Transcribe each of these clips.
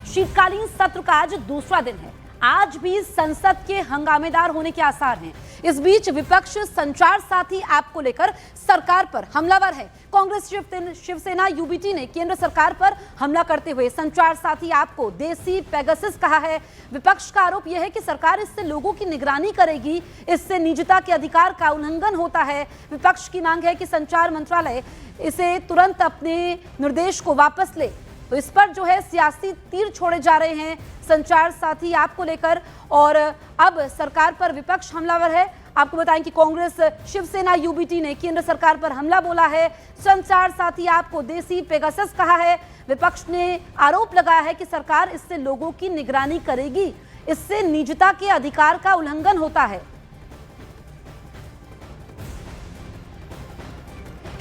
शीतकालीन सत्र का आज दूसरा दिन है। आज भी संसद के हंगामेदार होने के आसार हैं। इस बीच विपक्ष संचार साथी ऐप को लेकर सरकार पर हमलावर है। कांग्रेस शिवसेना यूबीटी ने केंद्र सरकार पर हमला करते हुए संचार साथी ऐप को देसी पेगासस कहा है। विपक्ष का आरोप यह है कि सरकार इससे लोगों की निगरानी करेगी, इससे निजता के अधिकार का उल्लंघन होता है। विपक्ष की मांग है कि संचार मंत्रालय इसे तुरंत अपने निर्देश को वापस ले। तो इस पर जो है सियासी तीर छोड़े जा रहे हैं संचार साथी ऐप को लेकर, और अब सरकार पर विपक्ष हमलावर है। आपको बताएं कि कांग्रेस शिवसेना यूबीटी ने केंद्र सरकार पर हमला बोला है। संचार साथी ऐप को देसी पेगासस कहा है। विपक्ष ने आरोप लगाया है कि सरकार इससे लोगों की निगरानी करेगी, इससे निजता के अधिकार का उल्लंघन होता है।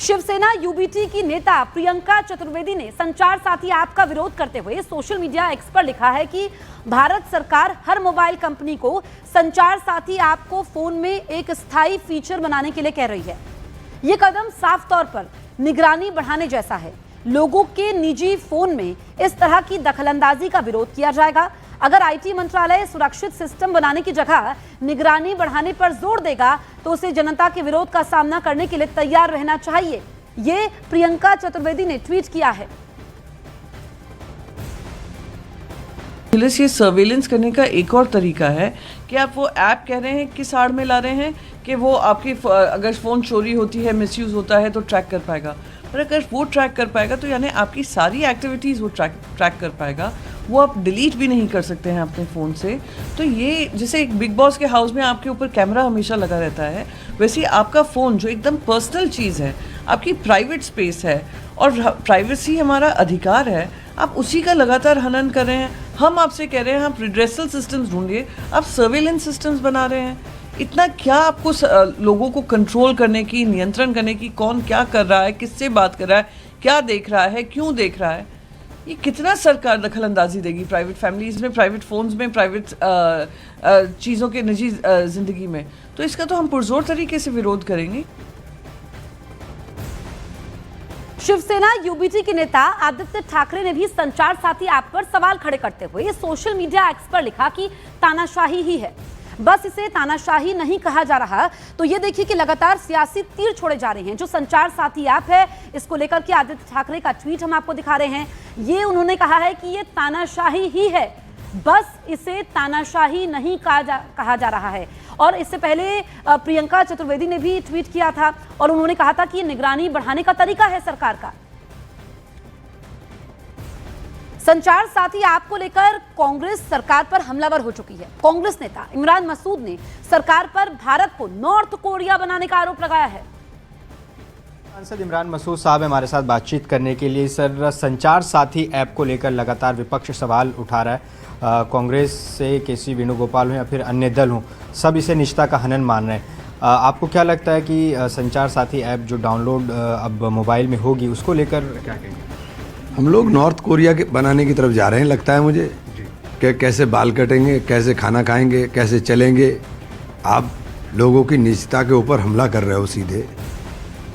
शिवसेना यूबीटी की नेता प्रियंका चतुर्वेदी ने संचार साथी ऐप का विरोध करते हुए सोशल मीडिया एक्स पर लिखा है कि भारत सरकार हर मोबाइल कंपनी को संचार साथी ऐप को फोन में एक स्थायी फीचर बनाने के लिए कह रही है। यह कदम साफ तौर पर निगरानी बढ़ाने जैसा है। लोगों के निजी फोन में इस तरह की दखलंदाजी का विरोध किया जाएगा। अगर आईटी मंत्रालय सुरक्षित सिस्टम बनाने की जगह निगरानी बढ़ाने पर जोर देगा तो उसे जनता के विरोध का सामना करने के लिए तैयार रहना चाहिए। ये प्रियंका चतुर्वेदी ने ट्वीट किया है। ये सर्वेलेंस करने का एक और तरीका है कि आप वो ऐप कह रहे हैं किस आड़ में ला रहे हैं कि वो आपकी अगर फ़ोन चोरी होती है, मिसयूज़ होता है तो ट्रैक कर पाएगा। पर अगर वो ट्रैक कर पाएगा तो यानी आपकी सारी एक्टिविटीज़ वो ट्रैक कर पाएगा। वो आप डिलीट भी नहीं कर सकते हैं अपने फ़ोन से। तो ये जैसे एक बिग बॉस के हाउस में आपके ऊपर कैमरा हमेशा लगा रहता है, वैसे आपका फ़ोन जो एकदम पर्सनल चीज़ है, आपकी प्राइवेट स्पेस है और प्राइवेसी हमारा अधिकार है, आप उसी का लगातार हनन कर रहे हैं। हम आपसे कह रहे हैं आप रिड्रेसल सिस्टम्स ढूंढिए, आप सर्वेलेंस सिस्टम्स बना रहे हैं। इतना क्या आपको लोगों को कंट्रोल करने की, नियंत्रण करने की, कौन क्या कर रहा है, किससे बात कर रहा है, क्या देख रहा है, क्यों देख रहा है, ये कितना सरकार दखल अंदाजी देगी प्राइवेट फैमिलीज़ में, प्राइवेट फ़ोन्स में, प्राइवेट चीज़ों के निजी ज़िंदगी में। तो इसका तो हम पुरजोर तरीके से विरोध करेंगे। शिवसेना यूबीटी के नेता आदित्य ठाकरे ने भी संचार साथी ऐप पर सवाल खड़े करते हुए सोशल मीडिया एक्स पर लिखा कि तानाशाही ही है, बस इसे तानाशाही नहीं कहा जा रहा। तो ये देखिए कि लगातार सियासी तीर छोड़े जा रहे हैं। जो संचार साथी ऐप है, इसको लेकर के आदित्य ठाकरे का ट्वीट हम आपको दिखा रहे हैं। ये उन्होंने कहा है कि ये तानाशाही ही है, बस इसे तानाशाही नहीं कहा जा रहा है। और इससे पहले प्रियंका चतुर्वेदी ने भी ट्वीट किया था और उन्होंने कहा था कि ये निगरानी बढ़ाने का तरीका है सरकार का। संचार साथी ऐप को लेकर कांग्रेस सरकार पर हमलावर हो चुकी है। कांग्रेस नेता इमरान मसूद ने सरकार पर भारत को नॉर्थ कोरिया बनाने का आरोप लगाया है। सांसद इमरान मसूद साहब हमारे साथ बातचीत करने के लिए। सर, संचार साथी ऐप को लेकर लगातार विपक्ष सवाल उठा रहा है। कांग्रेस से केसी वेणुगोपाल हो या फिर अन्य दल हों, सब इसे निजता का हनन मान रहे हैं। आपको क्या लगता है कि संचार साथी ऐप जो डाउनलोड अब मोबाइल में होगी, उसको लेकर क्या कहेंगे? हम लोग नॉर्थ कोरिया के बनाने की तरफ जा रहे हैं, लगता है मुझे, कि कैसे बाल कटेंगे, कैसे खाना खाएंगे, कैसे चलेंगे। आप लोगों की निजता के ऊपर हमला कर रहे हो सीधे।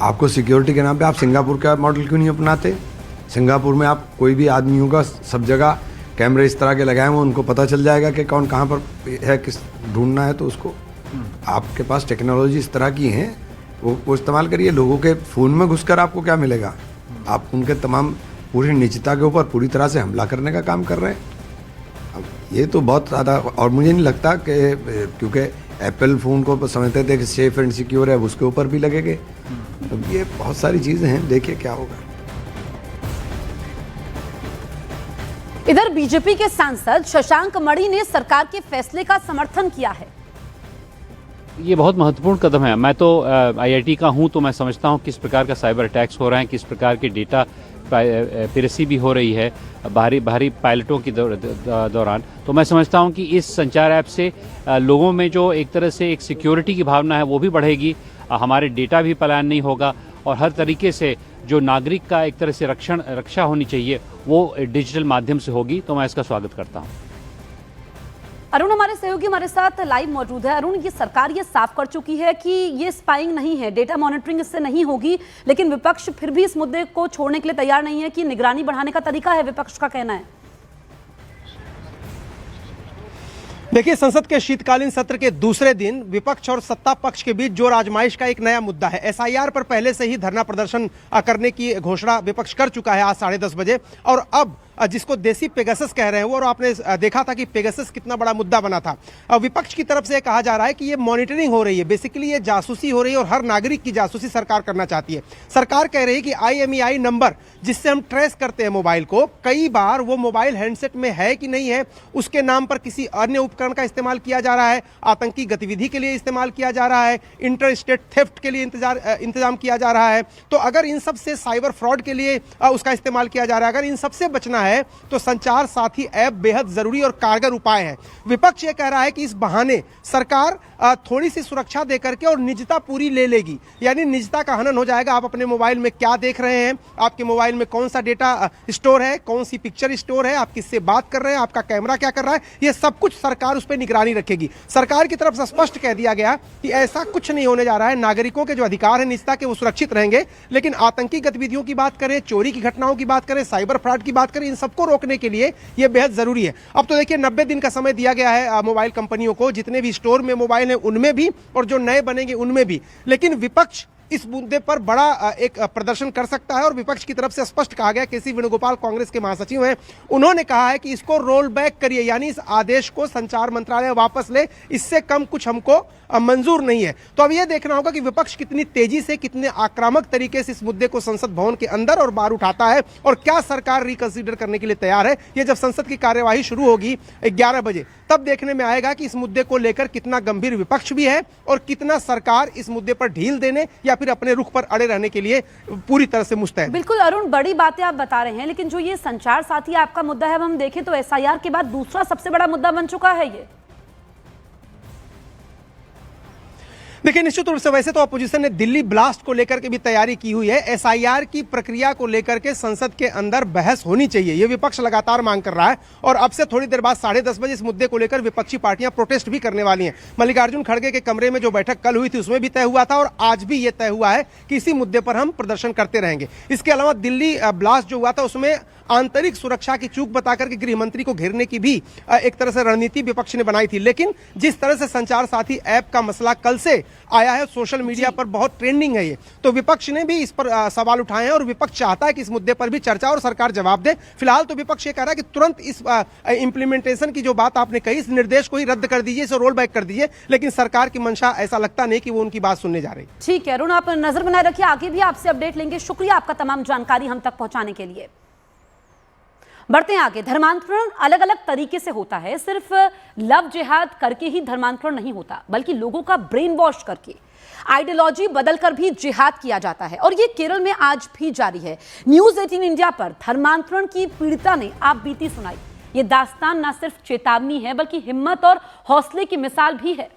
आपको सिक्योरिटी के नाम पे आप सिंगापुर का मॉडल क्यों नहीं अपनाते? सिंगापुर में आप कोई भी आदमी होगा, सब जगह कैमरे इस तरह के लगाए हुए, उनको पता चल जाएगा कि कौन कहाँ पर है, किस ढूंढना है। तो उसको आपके पास टेक्नोलॉजी इस तरह की है, वो इस्तेमाल करिए। लोगों के फ़ोन में घुसकर आपको क्या मिलेगा? आप उनके तमाम पूरी निजता के ऊपर पूरी तरह से हमला करने का काम कर रहे हैं। अब ये तो बहुत ज़्यादा, और मुझे नहीं लगता कि क्योंकि एप्पल फ़ोन को समझते थे कि सेफ एंड सिक्योर है, उसके ऊपर भी लगेंगे। अब ये बहुत सारी चीज़ें हैं, देखिए क्या होगा। इधर बीजेपी के सांसद शशांक मणि ने सरकार के फैसले का समर्थन किया है। ये बहुत महत्वपूर्ण कदम है। मैं तो आईआईटी का हूं, तो मैं समझता हूं किस प्रकार का साइबर अटैक्स हो रहे हैं, किस प्रकार की डेटा पिरसी भी हो रही है बाहरी पायलटों की दौरान। तो मैं समझता हूं कि इस संचार ऐप से लोगों में जो एक तरह से एक सिक्योरिटी की भावना है वो भी बढ़ेगी, हमारे डेटा भी पलायन नहीं होगा और हर तरीके से जो नागरिक का एक तरह से रक्षा होनी चाहिए वो डिजिटल माध्यम से होगी। तो मैं इसका स्वागत करता हूँ। अरुण हमारे सहयोगी हमारे साथ लाइव मौजूद है। अरुण, ये सरकार ये साफ कर चुकी है कि ये स्पाइंग नहीं है, डेटा मॉनिटरिंग इससे नहीं होगी, लेकिन विपक्ष फिर भी इस मुद्दे को छोड़ने के लिए तैयार नहीं है कि निगरानी बढ़ाने का तरीका है, विपक्ष का कहना है। देखिए, संसद के शीतकालीन सत्र के दूसरे दिन विपक्ष और सत्ता पक्ष के बीच जोर आजमाइश का एक नया मुद्दा है। एसआईआर पर पहले से ही धरना प्रदर्शन करने की घोषणा विपक्ष कर चुका है आज 10:30 बजे, और अब जिसको देसी पेगासस कह रहे हैं वो, और आपने देखा था कि पेगासस कितना बड़ा मुद्दा बना था। विपक्ष की तरफ से कहा जा रहा है कि ये मॉनिटरिंग हो रही है, बेसिकली ये जासूसी हो रही है और हर नागरिक की जासूसी सरकार करना चाहती है। सरकार कह रही है कि IMEI नंबर जिससे हम ट्रेस करते हैं मोबाइल को, कई बार वो मोबाइल हैंडसेट में है कि नहीं है, उसके नाम पर किसी अन्य उपकरण का इस्तेमाल किया जा रहा है, आतंकी गतिविधि के लिए इस्तेमाल किया जा रहा है, इंटर स्टेट थेफ्ट के लिए इंतजाम किया जा रहा है। तो अगर इन सब से, साइबर फ्रॉड के लिए उसका इस्तेमाल किया जा रहा है, अगर इन सबसे बचना है तो संचार साथी ऐप बेहद जरूरी और कारगर उपाय है। विपक्ष ये कह रहा है कि इस बहाने सरकार थोड़ी सी सुरक्षा देकर के और निजता पूरी ले लेगी, यानी निजता का हनन हो जाएगा। आप अपने मोबाइल में क्या देख रहे हैं, आपके मोबाइल में कौन सा डेटा स्टोर है, कौन सी पिक्चर स्टोर है, आप किससे बात कर रहे हैं, आपका कैमरा क्या कर रहा है, ये सब कुछ सरकार उस पर निगरानी रखेगी। सरकार की तरफ से स्पष्ट कह दिया गया कि ऐसा कुछ नहीं होने जा रहा है। नागरिकों के जो अधिकार है निजता के, वो सुरक्षित रहेंगे, लेकिन आतंकी गतिविधियों की बात करें, चोरी की घटनाओं की बात करें, साइबर फ्रॉड की बात करें, इन सबको रोकने के लिए यह बेहद जरूरी है। अब तो देखिए 90 दिन का समय दिया गया है मोबाइल कंपनियों को, जितने भी स्टोर में मोबाइल है उनमें भी और जो नए बनेंगे उनमें भी। लेकिन विपक्ष इस मुद्दे पर बड़ा एक प्रदर्शन कर सकता है और विपक्ष की तरफ से स्पष्ट कहा गया, केसी वेणुगोपाल कांग्रेस के महासचिव हैं, उन्होंने कहा है कि इसको रोल बैक करिए, यानी इस आदेश को संचार मंत्रालय वापस ले, इससे कम कुछ हमको मंजूर नहीं है। तो अब यह देखना होगा कि विपक्ष कितनी तेजी से, कितने आक्रामक तरीके से इस मुद्दे को संसद भवन के अंदर और बाहर उठाता है, और क्या सरकार रिकंसीडर करने के लिए तैयार है। ये जब संसद की कार्यवाही शुरू होगी 11 बजे, तब देखने में आएगा कि इस मुद्दे को लेकर कितना गंभीर विपक्ष भी है और कितना सरकार इस मुद्दे पर ढील देने या फिर अपने रुख पर अड़े रहने के लिए पूरी तरह से मुस्तैद। बिल्कुल अरुण, बड़ी बातें आप बता रहे हैं, लेकिन जो ये संचार साथी आपका मुद्दा है, हम देखें तो SIR के बाद दूसरा सबसे बड़ा मुद्दा बन चुका है ये। देखिए, निश्चित रूप से वैसे तो अपोजिशन ने दिल्ली ब्लास्ट को लेकर के भी तैयारी की हुई है। SIR की प्रक्रिया को लेकर के संसद के अंदर बहस होनी चाहिए, ये विपक्ष लगातार मांग कर रहा है, और अब से थोड़ी देर बाद 10:30 बजे इस मुद्दे को लेकर विपक्षी पार्टियां प्रोटेस्ट भी करने वाली हैं। मल्लिकार्जुन खड़गे के कमरे में जो बैठक कल हुई थी उसमें भी तय हुआ था, और आज भी ये तय हुआ है कि इसी मुद्दे पर हम प्रदर्शन करते रहेंगे। इसके अलावा दिल्ली ब्लास्ट जो हुआ था उसमें आंतरिक सुरक्षा की चूक बताकर के गृह मंत्री को घेरने की भी एक तरह से रणनीति विपक्ष ने बनाई थी। लेकिन जिस तरह से संचार साथी ऐप का मसला कल से आया है, सोशल मीडिया पर बहुत ट्रेंडिंग है ये, तो विपक्ष ने भी इस पर सवाल उठाए हैं, और विपक्ष चाहता है कि इस मुद्दे पर भी चर्चा और सरकार जवाब दे। फिलहाल तो विपक्ष ये कह रहा है कि तुरंत इस इंप्लीमेंटेशन की जो बात आपने कही, इस निर्देश को ही रद्द कर दीजिए, इसे रोल बैक कर दीजिए, लेकिन सरकार की मंशा ऐसा लगता नहीं कि वो उनकी बात सुनने जा रही। ठीक है अरुण, आप नजर बनाए रखिए, आगे भी आपसे अपडेट लेंगे। शुक्रिया आपका तमाम जानकारी हम तक पहुंचाने के लिए। बढ़ते हैं आगे। धर्मांतरण अलग अलग तरीके से होता है, सिर्फ लव जिहाद करके ही धर्मांतरण नहीं होता, बल्कि लोगों का ब्रेन वॉश करके, आइडियोलॉजी बदलकर भी जिहाद किया जाता है, और ये केरल में आज भी जारी है। न्यूज़ 18 इंडिया पर धर्मांतरण की पीड़िता ने आप बीती सुनाई। ये दास्तान न सिर्फ चेतावनी है, बल्कि हिम्मत और हौसले की मिसाल भी है।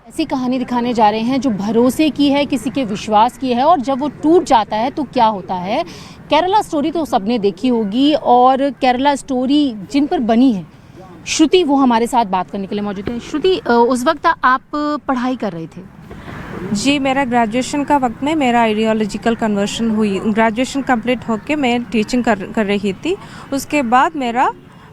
ऐसी कहानी दिखाने जा रहे हैं जो भरोसे की है, किसी के विश्वास की है, और जब वो टूट जाता है तो क्या होता है। केरला स्टोरी तो सबने देखी होगी, और केरला स्टोरी जिन पर बनी है, श्रुति वो हमारे साथ बात करने के लिए मौजूद है। श्रुति, उस वक्त आप पढ़ाई कर रहे थे? जी, मेरा ग्रेजुएशन का वक्त में मेरा आइडियोलॉजिकल कन्वर्शन हुई। ग्रेजुएशन कंप्लीट होके मैं टीचिंग कर रही थी, उसके बाद मेरा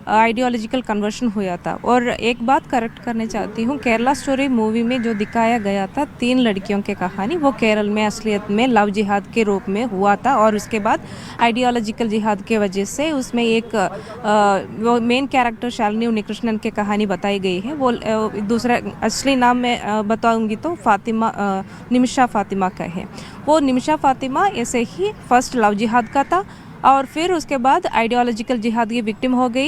आइडियोलॉजिकल कन्वर्शन हुआ था। और एक बात करेक्ट करना चाहती हूँ, केरला स्टोरी मूवी में जो दिखाया गया था 3 लड़कियों की कहानी, वो केरल में असलियत में लव जिहाद के रूप में हुआ था, और उसके बाद आइडियोलॉजिकल जिहाद के वजह से उसमें एक वो मेन कैरेक्टर शालिनी उन्नीकृष्णन की कहानी बताई गई है। वो दूसरा असली नाम मैं बताऊँगी तो निमिषा फातिमा का है। वो निमिषा फातिमा ऐसे ही फर्स्ट लव जिहाद का था, और फिर उसके बाद आइडियोलॉजिकल जिहाद की विक्टिम हो गई।